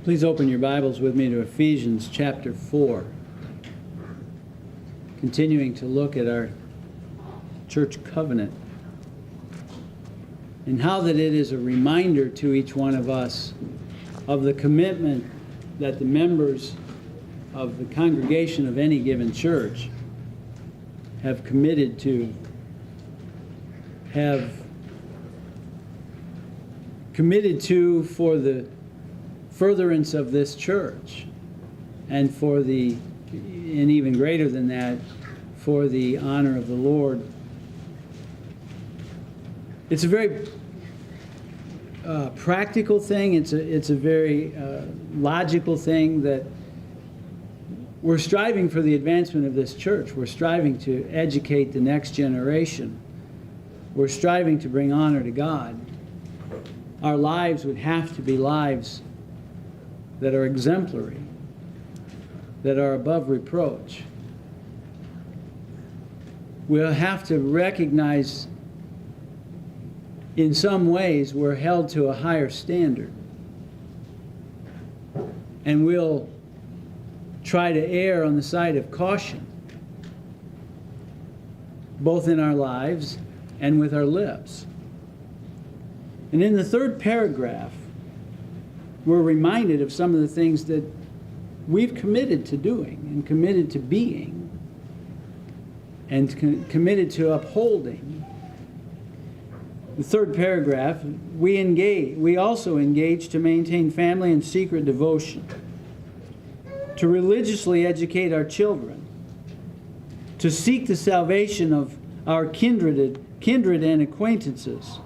Please open your Bibles with me to Ephesians chapter 4. Continuing to look at our church covenant and how that it is a reminder to each one of us of the commitment that the members of the congregation of any given church have committed to, for the furtherance of this church, and and even greater than that, for the honor of the Lord. It's a very practical thing. It's a very logical thing that we're striving for the advancement of this church. We're striving to educate the next generation. We're striving to bring honor to God. Our lives would have to be lives that are exemplary, that are above reproach. We'll have to recognize in some ways we're held to a higher standard. And we'll try to err on the side of caution, both in our lives and with our lips. And in the third paragraph, we're reminded of some of the things that we've committed to doing and committed to being and committed to upholding. The third paragraph, we also engage to maintain family and secret devotion, to religiously educate our children, to seek the salvation of our kindred and acquaintances,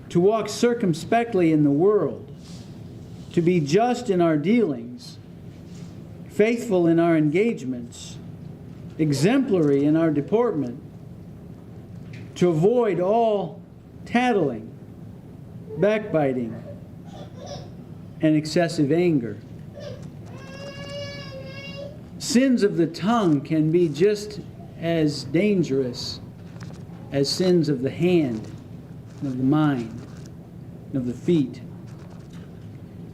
to walk circumspectly in the world, to be just in our dealings, faithful in our engagements, exemplary in our deportment, to avoid all tattling, backbiting, and excessive anger. Sins of the tongue can be just as dangerous as sins of the hand, of the mind, of the feet.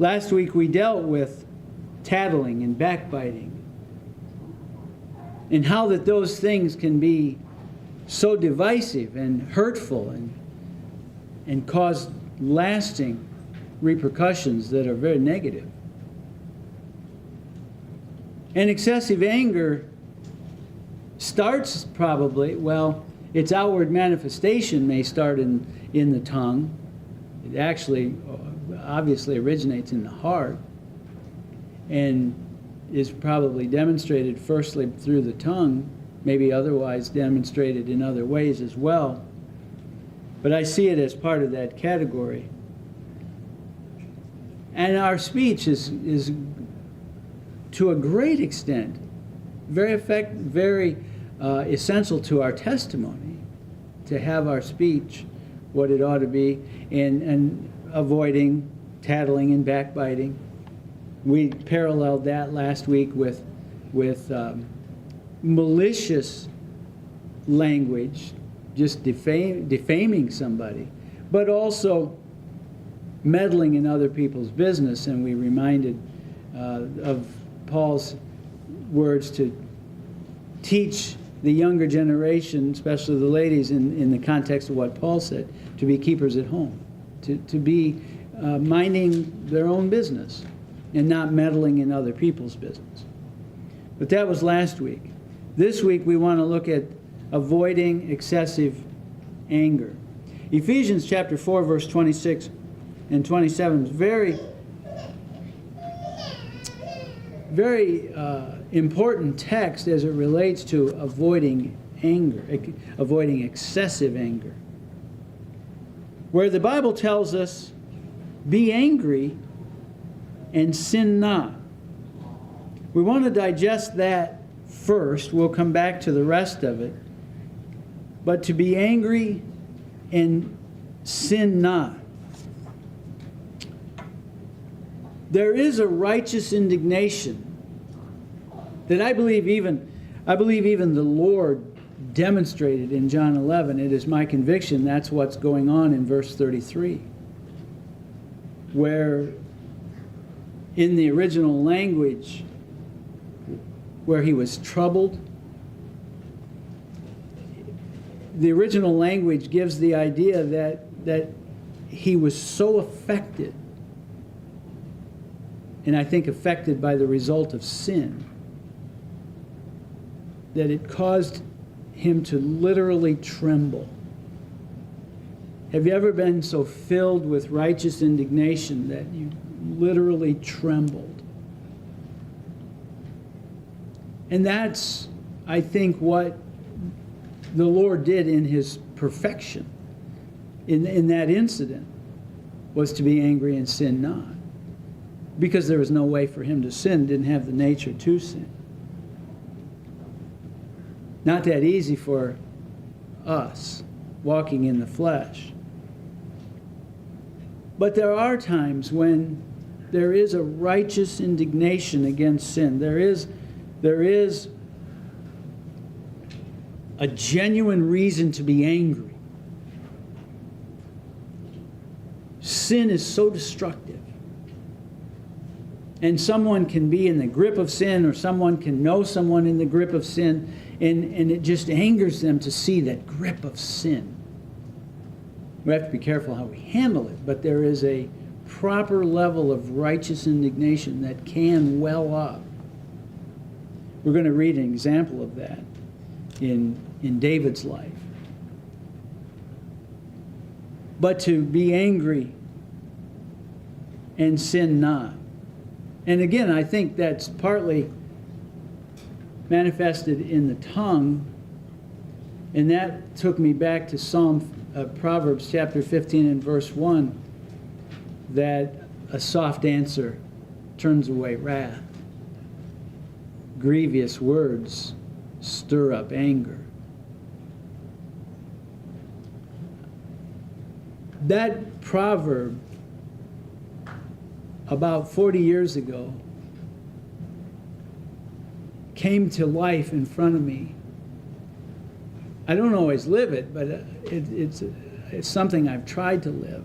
Last week we dealt with tattling and backbiting and how that those things can be so divisive and hurtful and cause lasting repercussions that are very negative. And excessive anger starts probably, its outward manifestation may start in the tongue. It actually obviously originates in the heart and is probably demonstrated firstly through the tongue, maybe otherwise demonstrated in other ways as well. But I see it as part of that category. And our speech is to a great extent very essential to our testimony, to have our speech what it ought to be, and avoiding tattling and backbiting. We paralleled that last week with malicious language, just defaming somebody, but also meddling in other people's business. And we reminded of Paul's words to teach the younger generation, especially the ladies, in the context of what Paul said, to be keepers at home, to be minding their own business and not meddling in other people's business. But that was last week. This week we want to look at avoiding excessive anger. Ephesians chapter 4, verse 26 and 27 is very important text as it relates to avoiding anger, avoiding excessive anger. Where the Bible tells us, be angry and sin not. We want to digest that first. We'll come back to the rest of it. But to be angry and sin not. There is a righteous indignation that I believe even the Lord demonstrated in John 11. It is my conviction that's what's going on in verse 33, where in the original language, where he was troubled, the original language gives the idea that he was so affected, and I think affected by the result of sin, that it caused him to literally tremble. Have you ever been so filled with righteous indignation that you literally trembled? And that's, I think, what the Lord did in his perfection in that incident, was to be angry and sin not. Because there was no way for him to sin, didn't have the nature to sin. Not that easy for us, walking in the flesh. But there are times when there is a righteous indignation against sin. There is a genuine reason to be angry. Sin is so destructive. And someone can be in the grip of sin, or someone can know someone in the grip of sin, and it just angers them to see that grip of sin. We have to be careful how we handle it, but there is a proper level of righteous indignation that can well up. We're going to read an example of that in David's life. But to be angry and sin not. And again, I think that's partly manifested in the tongue, and that took me back to Proverbs chapter 15 and verse 1, that a soft answer turns away wrath. Grievous words stir up anger. That proverb, about 40 years ago, came to life in front of me. I don't always live it, but it's something I've tried to live.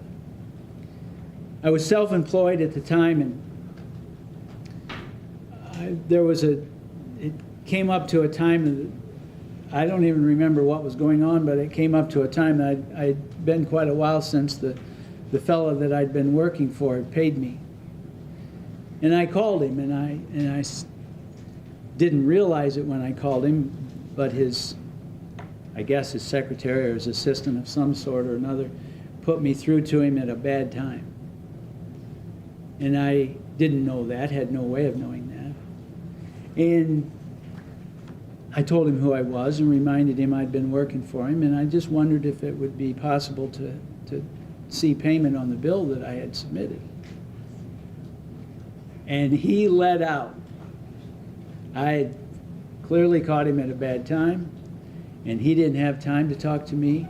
I was self-employed at the time, and it came up to a time, I don't even remember what was going on, but it came up to a time that I'd been quite a while since the fellow that I'd been working for had paid me. And I called him, and I didn't realize it when I called him, but I guess his secretary or his assistant of some sort or another put me through to him at a bad time. And I didn't know that, had no way of knowing that. And I told him who I was and reminded him I'd been working for him, and I just wondered if it would be possible to see payment on the bill that I had submitted. And he let out. I had clearly caught him at a bad time, and he didn't have time to talk to me.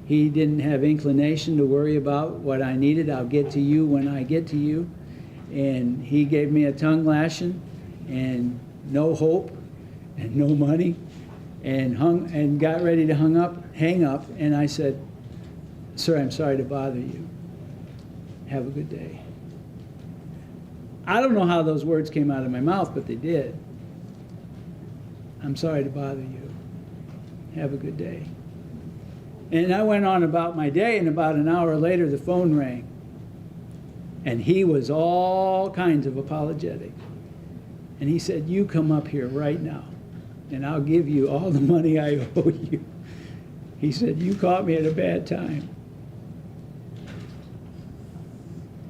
He didn't have inclination to worry about what I needed. I'll get to you when I get to you. And he gave me a tongue lashing and no hope and no money, and got ready to hang up. And I said, "Sir, I'm sorry to bother you. Have a good day." I don't know how those words came out of my mouth, but they did. "I'm sorry to bother you. Have a good day." And I went on about my day, and about an hour later the phone rang. And he was all kinds of apologetic. And he said, "You come up here right now, and I'll give you all the money I owe you." He said, "You caught me at a bad time."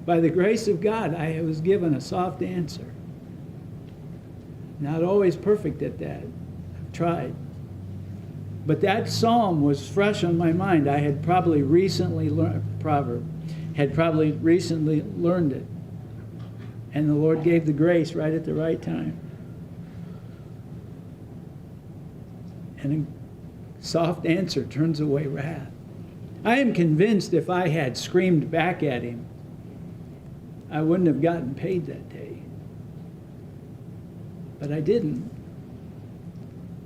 By the grace of God, I was given a soft answer. Not always perfect at that. I've tried. But that psalm was fresh on my mind. I had probably recently learned it. And the Lord gave the grace right at the right time. And a soft answer turns away wrath. I am convinced if I had screamed back at him, I wouldn't have gotten paid that day. But I didn't.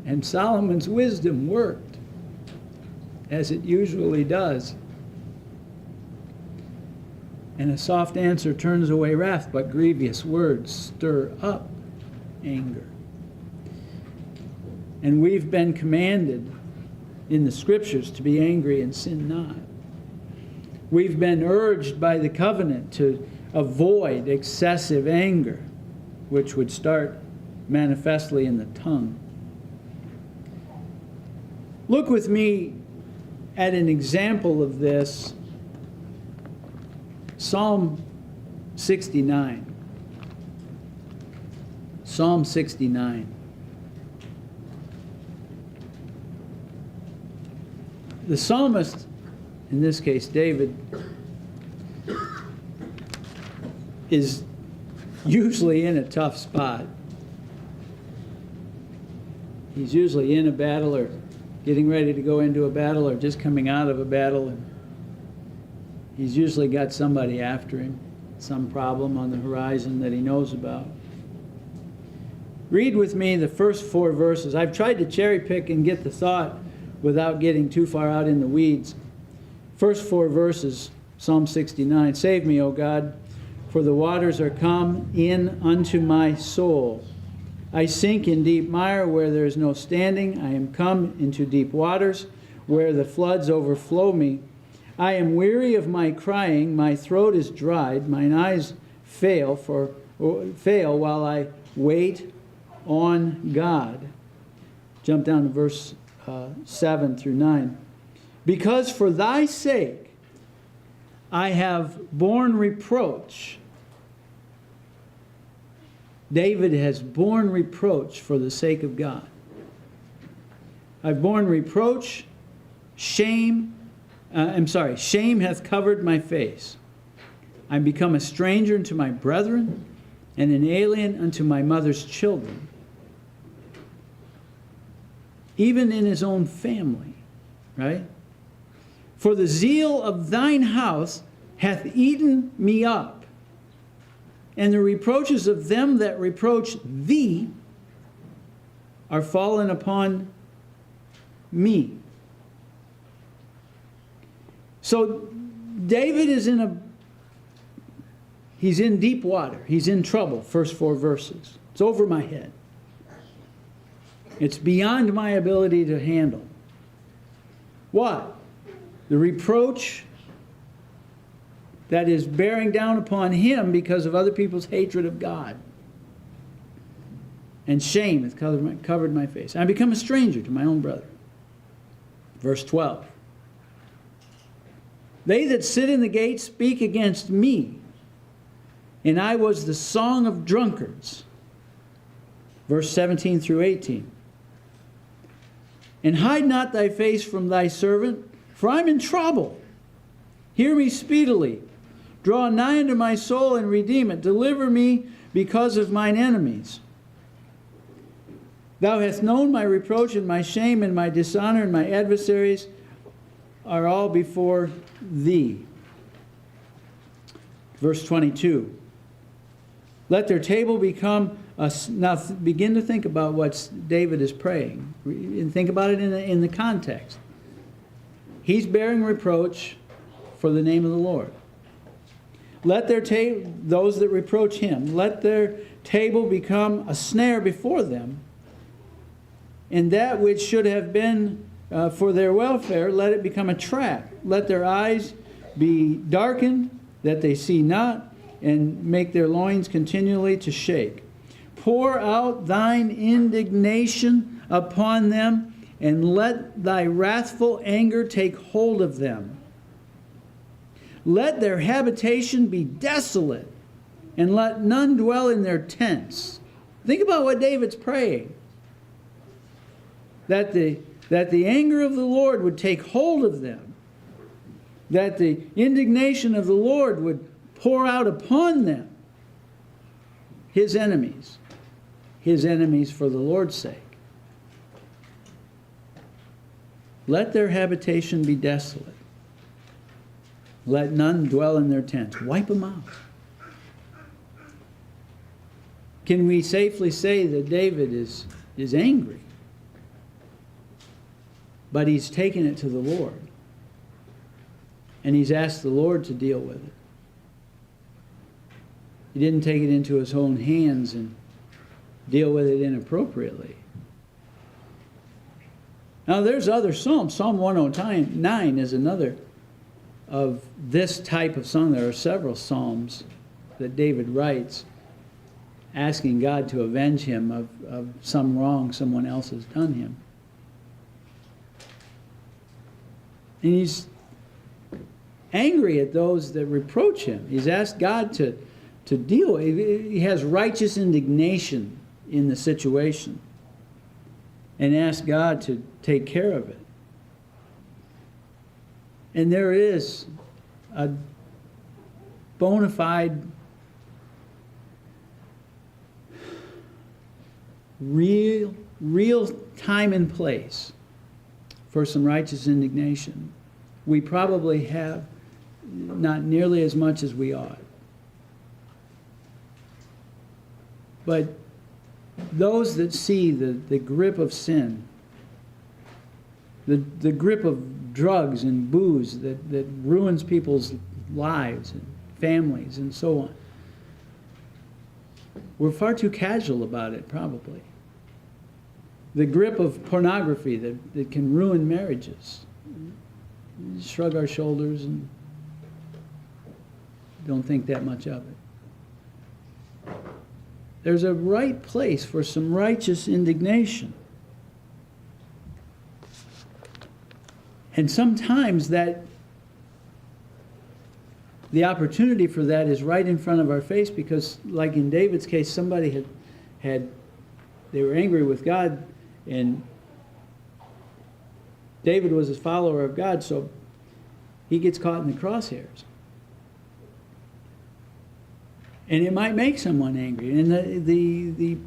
And Solomon's wisdom worked, as it usually does. And a soft answer turns away wrath, but grievous words stir up anger. And we've been commanded in the Scriptures to be angry and sin not. We've been urged by the covenant to avoid excessive anger, which would start manifestly in the tongue. Look with me at an example of this. Psalm 69. Psalm 69. The psalmist, in this case David, is usually in a tough spot. He's usually in a battle or getting ready to go into a battle or just coming out of a battle. And he's usually got somebody after him, some problem on the horizon that he knows about. Read with me the first 4 verses. I've tried to cherry pick and get the thought without getting too far out in the weeds. First 4 verses, Psalm 69. Save me, O God, for the waters are come in unto my soul. I sink in deep mire where there is no standing. I am come into deep waters where the floods overflow me. I am weary of my crying. My throat is dried. Mine eyes fail while I wait on God. Jump down to verse 7 through 9. Because for thy sake I have borne reproach. David has borne reproach for the sake of God. I've borne reproach, shame hath covered my face. I'm become a stranger unto my brethren, and an alien unto my mother's children. Even in his own family, right? For the zeal of thine house hath eaten me up, and the reproaches of them that reproach thee are fallen upon me. So David is he's in deep water. He's in trouble, first 4 verses. It's over my head. It's beyond my ability to handle. What? The reproach that is bearing down upon him because of other people's hatred of God. And shame hath covered my face. I become a stranger to my own brother. Verse 12. They that sit in the gate speak against me, and I was the song of drunkards. Verse 17 through 18. And hide not thy face from thy servant, for I'm in trouble. Hear me speedily. Draw nigh unto my soul and redeem it. Deliver me because of mine enemies. Thou hast known my reproach and my shame and my dishonor, and my adversaries are all before thee. Verse 22. Let their table become a... Now begin to think about what David is praying. And think about it in the context. He's bearing reproach for the name of the Lord. Let their those that reproach him, let their table become a snare before them, and that which should have been for their welfare, let it become a trap. Let their eyes be darkened, that they see not, and make their loins continually to shake. Pour out thine indignation upon them, and let thy wrathful anger take hold of them. Let their habitation be desolate, and let none dwell in their tents. Think about what David's praying. That the anger of the Lord would take hold of them. That the indignation of the Lord would pour out upon them. His enemies. His enemies for the Lord's sake. Let their habitation be desolate. Let none dwell in their tents. Wipe them out. Can we safely say that David is angry? But he's taken it to the Lord. And he's asked the Lord to deal with it. He didn't take it into his own hands and deal with it inappropriately. Now there's other psalms. Psalm 109 is another of this type of song. There are several psalms that David writes asking God to avenge him of some wrong someone else has done him. And he's angry at those that reproach him. He's asked God to deal. He has righteous indignation in the situation and asked God to take care of it. And there is a bona fide, real time and place for some righteous indignation. We probably have not nearly as much as we ought. But those that see the grip of sin, the grip of drugs and booze that ruins people's lives and families and so on, we're far too casual about it, probably. The grip of pornography that can ruin marriages. We shrug our shoulders and don't think that much of it. There's a right place for some righteous indignation. And sometimes the opportunity for that is right in front of our face, because like in David's case, somebody they were angry with God, and David was a follower of God, so he gets caught in the crosshairs. And it might make someone angry. And the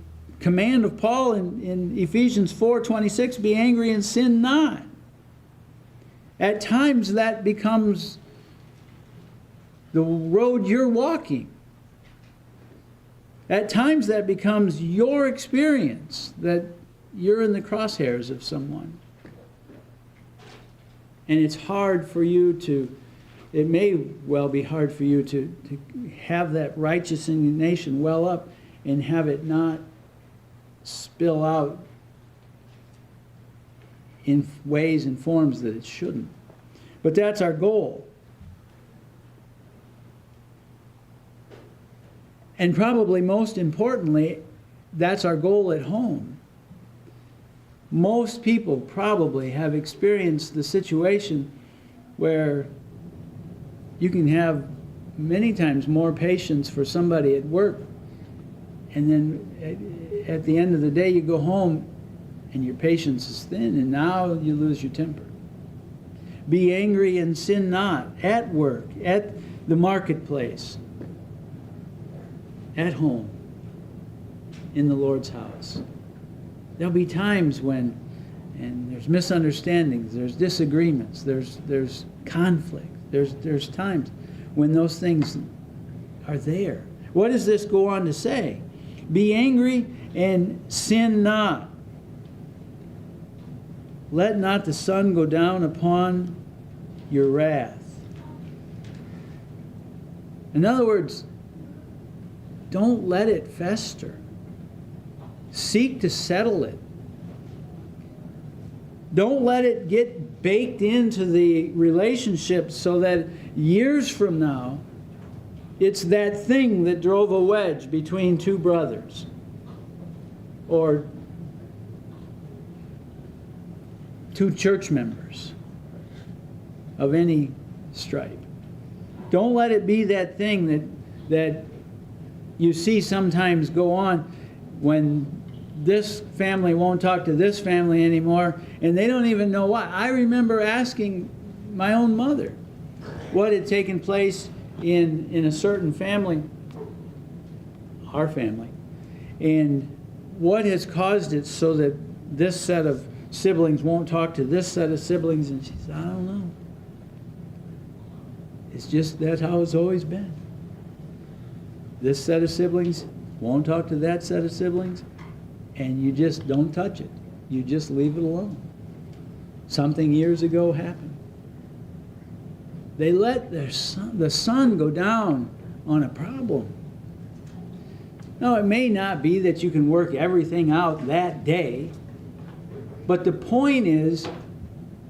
command of Paul in Ephesians 4:26, be angry and sin not. At times that becomes the road you're walking. At times that becomes your experience, that you're in the crosshairs of someone. And it's hard for you it may well be hard for you to have that righteous indignation well up and have it not spill out in ways and forms that it shouldn't. But that's our goal. And probably most importantly, that's our goal at home. Most people probably have experienced the situation where you can have many times more patience for somebody at work, and then at the end of the day you go home and your patience is thin, and now you lose your temper. Be angry and sin not, at work, at the marketplace, at home, in the Lord's house. There'll be times when, and there's misunderstandings, there's disagreements, there's conflict, there's times when those things are there. What does this go on to say? Be angry and sin not. Let not the sun go down upon your wrath. In other words, don't let it fester. Seek to settle it. Don't let it get baked into the relationship so that years from now, it's that thing that drove a wedge between two brothers or two church members of any stripe. Don't let it be that thing that you see sometimes go on when this family won't talk to this family anymore, and they don't even know why. I remember asking my own mother what had taken place in a certain family, our family, and what has caused it so that this set of siblings won't talk to this set of siblings. And she said, I don't know. It's just that's how it's always been. This set of siblings won't talk to that set of siblings, and you just don't touch it. You just leave it alone. Something years ago happened. They let the sun go down on a problem, Now, it may not be that you can work everything out that day, but the point is,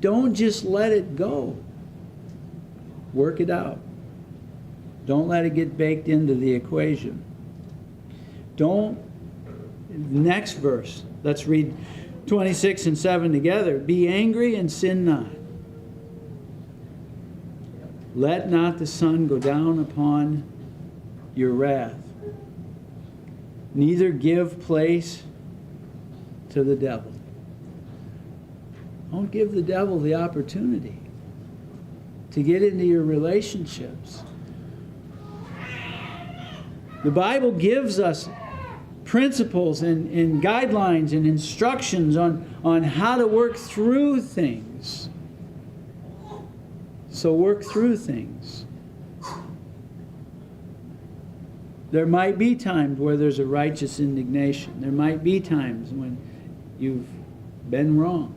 don't just let it go. Work it out. Don't let it get baked into the equation. Next verse, let's read 26 and 7 together. Be angry and sin not. Let not the sun go down upon your wrath. Neither give place to the devil. Don't give the devil the opportunity to get into your relationships. The Bible gives us principles and guidelines and instructions on how to work through things. So work through things. There might be times where there's a righteous indignation. There might be times when you've been wrong.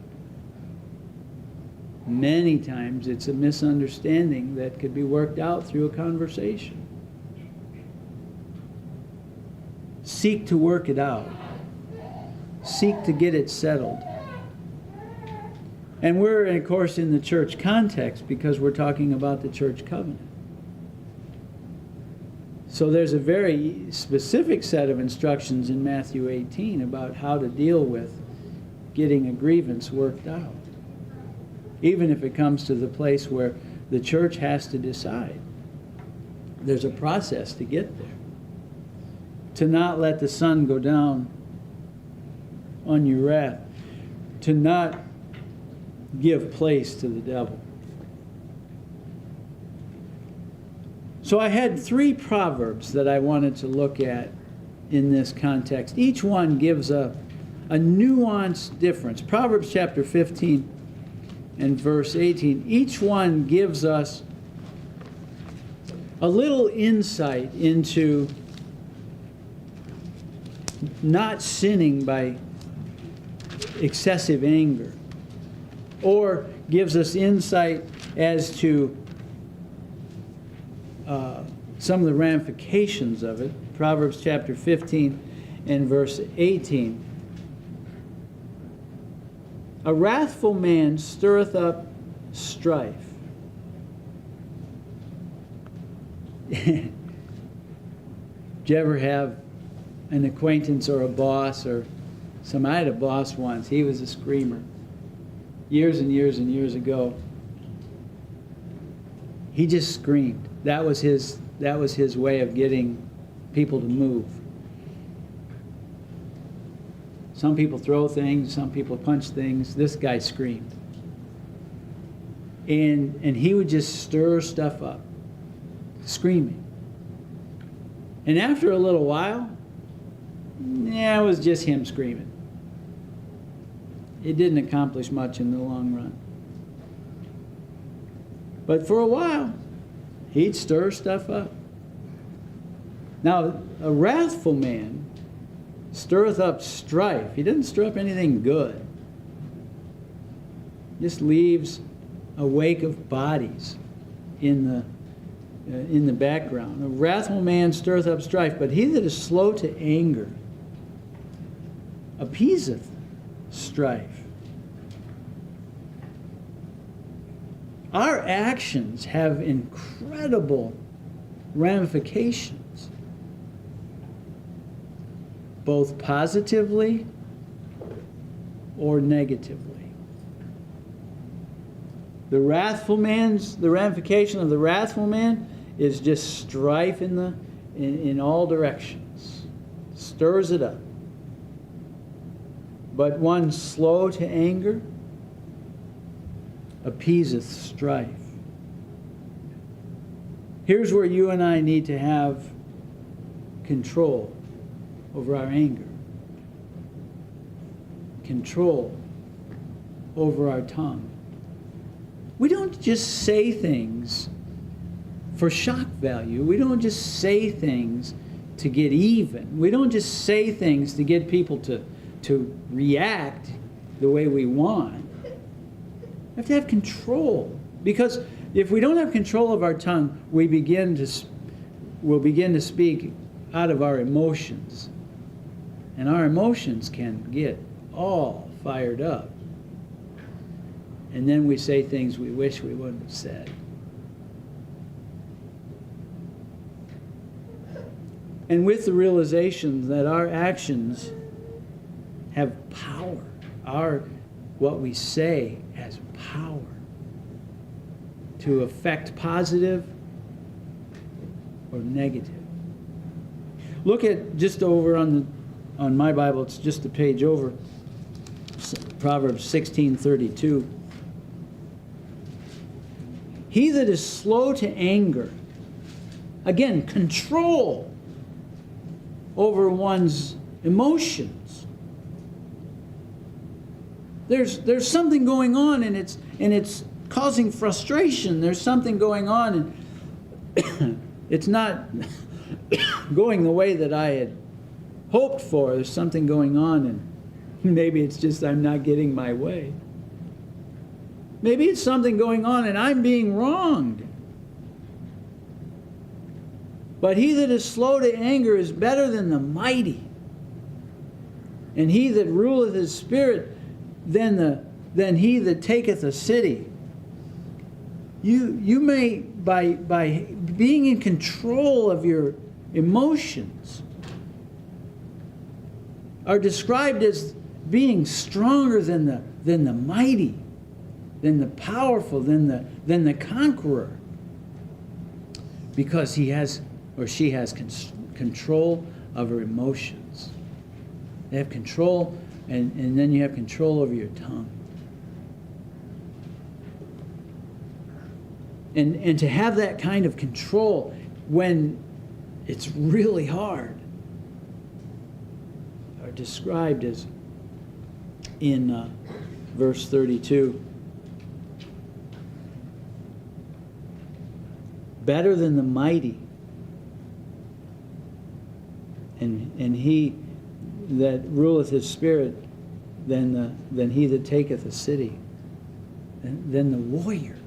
Many times it's a misunderstanding that could be worked out through a conversation. Seek to work it out. Seek to get it settled. And we're, of course, in the church context because we're talking about the church covenant. So there's a very specific set of instructions in Matthew 18 about how to deal with getting a grievance worked out. Even if it comes to the place where the church has to decide. There's a process to get there. To not let the sun go down on your wrath. To not give place to the devil. So I had 3 proverbs that I wanted to look at in this context. Each one gives a nuanced difference. Proverbs chapter 15 and verse 18. Each one gives us a little insight into not sinning by excessive anger, or gives us insight as to some of the ramifications of it. Proverbs chapter 15 and verse 18. A wrathful man stirreth up strife. Did you ever have an acquaintance or a boss or some? I had a boss once. He was a screamer. Years and years and years ago. He just screamed. That was his way of getting people to move. Some people throw things, some people punch things. This guy screamed. And he would just stir stuff up, screaming. And after a little while, it was just him screaming. It didn't accomplish much in the long run. But for a while, he'd stir stuff up. Now, a wrathful man stirreth up strife. He doesn't stir up anything good. Just leaves a wake of bodies in the background. A wrathful man stirreth up strife, but he that is slow to anger appeaseth strife. Our actions have incredible ramifications, both positively or negatively. The ramification of the wrathful man is just strife in all directions. Stirs it up. But one slow to anger appeaseth strife. Here's where you and I need to have control over our anger. Control over our tongue. We don't just say things for shock value. We don't just say things to get even. We don't just say things to get people to react the way we want. We have to have control. Because if we don't have control of our tongue, we'll begin to speak out of our emotions. And our emotions can get all fired up. And then we say things we wish we wouldn't have said. And with the realization that our actions have power, what we say has power to affect positive or negative. Look at just over on my Bible, it's just a page over, Proverbs 16:32. He that is slow to anger, again, control over one's emotions. There's something going on, and it's causing frustration. There's something going on, and it's not going the way that I had hoped for. There's something going on, and maybe it's just I'm not getting my way. Maybe it's something going on and I'm being wronged. But he that is slow to anger is better than the mighty, and he that ruleth his spirit than he that taketh a city. You may, by being in control of your emotions, are described as being stronger than the mighty, than the powerful, than the conqueror, because he has or she has control of her emotions. They have control, and then you have control over your tongue. And to have that kind of control when it's really hard are described as in verse 32. Better than the mighty, and he that ruleth his spirit than he that taketh a city, than the warrior.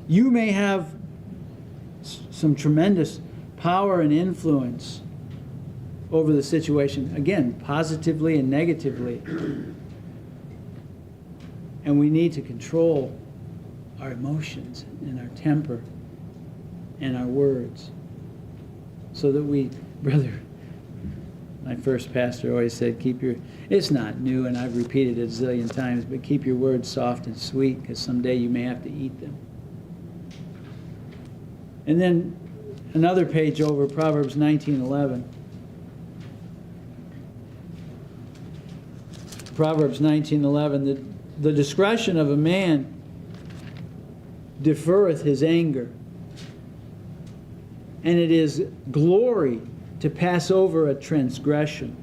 You may have some tremendous power and influence over the situation, again, positively and negatively. And we need to control our emotions and our temper and our words, so that we, brother, my first pastor always said, it's not new, and I've repeated it a zillion times, but keep your words soft and sweet, because someday you may have to eat them. And then another page over, Proverbs 19:11. Proverbs 19:11, the discretion of a man deferreth his anger, and it is glory to pass over a transgression.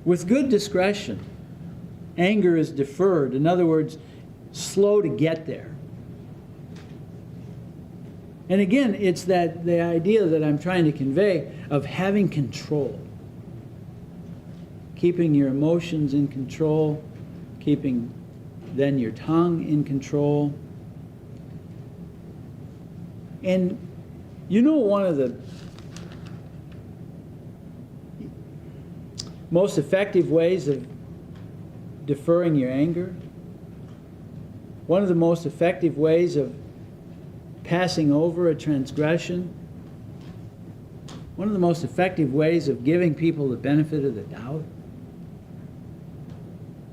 With good discretion, anger is deferred. In other words, slow to get there. And again, it's the idea that I'm trying to convey of having control. Keeping your emotions in control, keeping then your tongue in control. And you know, one of the most effective ways of deferring your anger, one of the most effective ways of passing over a transgression, one of the most effective ways of giving people the benefit of the doubt,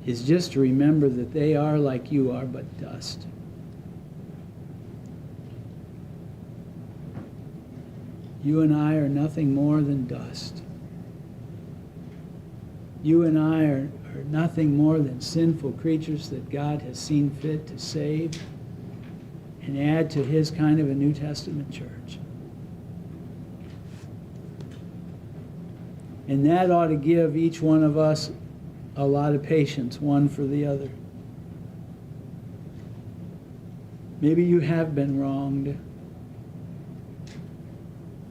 is just to remember that they are like you are, but dust. You and I are nothing more than dust. You and I are nothing more than sinful creatures that God has seen fit to save and add to his kind of a New Testament church. And that ought to give each one of us a lot of patience, one for the other. Maybe you have been wronged.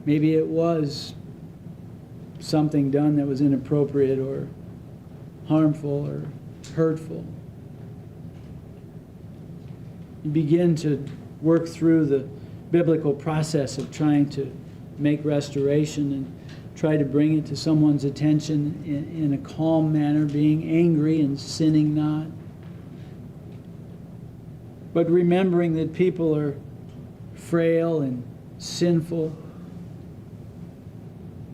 Maybe it was something done that was inappropriate or harmful or hurtful. You begin to work through the biblical process of trying to make restoration and try to bring it to someone's attention in a calm manner, being angry and sinning not. But remembering that people are frail and sinful,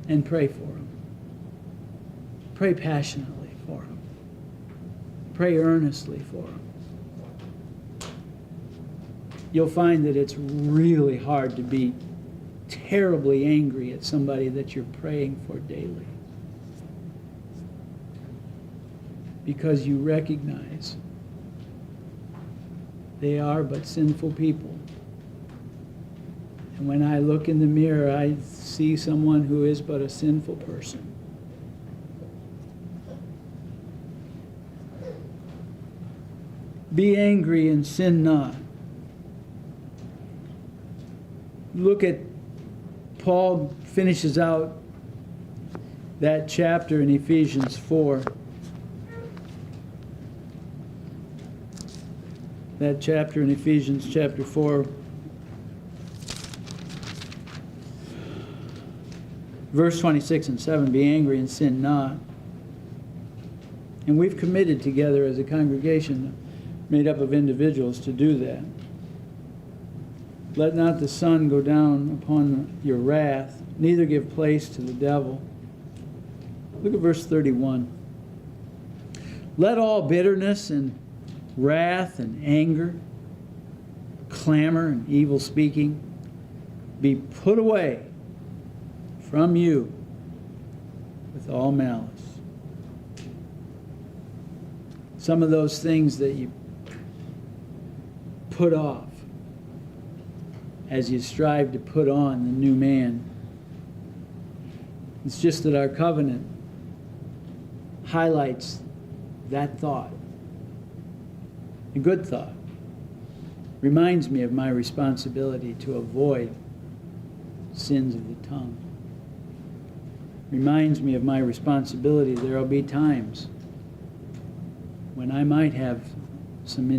and pray for them. Pray passionately for them. Pray earnestly for them. You'll find that it's really hard to be terribly angry at somebody that you're praying for daily, because you recognize they are but sinful people. And when I look in the mirror, I see someone who is but a sinful person. Be angry and sin not. Look at, Paul finishes out that chapter in Ephesians 4. That chapter in Ephesians chapter 4, verse 26 and 7, be angry and sin not. And we've committed together as a congregation made up of individuals to do that. Let not the sun go down upon your wrath, neither give place to the devil. Look at verse 31. Let all bitterness and wrath and anger, clamor and evil speaking be put away from you with all malice. Some of those things that you put off as you strive to put on the new man. It's just that our covenant highlights that thought. A good thought. Reminds me of my responsibility to avoid sins of the tongue. Reminds me of my responsibility. There will be times when I might have some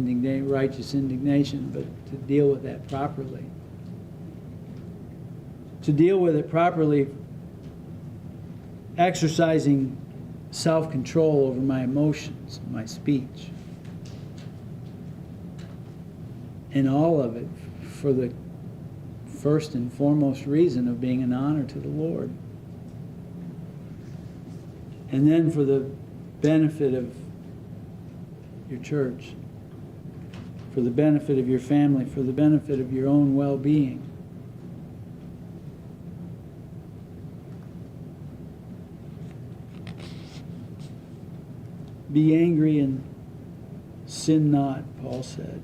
righteous indignation, but to deal with that properly. To deal with it properly, exercising self-control over my emotions, my speech. And all of it for the first and foremost reason of being an honor to the Lord. And then for the benefit of your church, for the benefit of your family, for the benefit of your own well-being. Be angry and sin not, Paul said.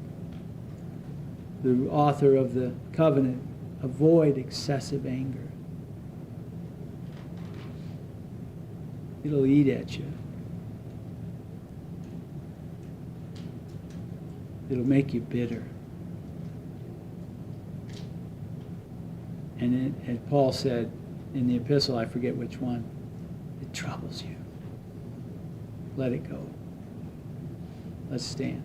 The author of the covenant, avoid excessive anger. It'll eat at you. It'll make you bitter. And as Paul said in the epistle, I forget which one, it troubles you. Let it go. Let's stand.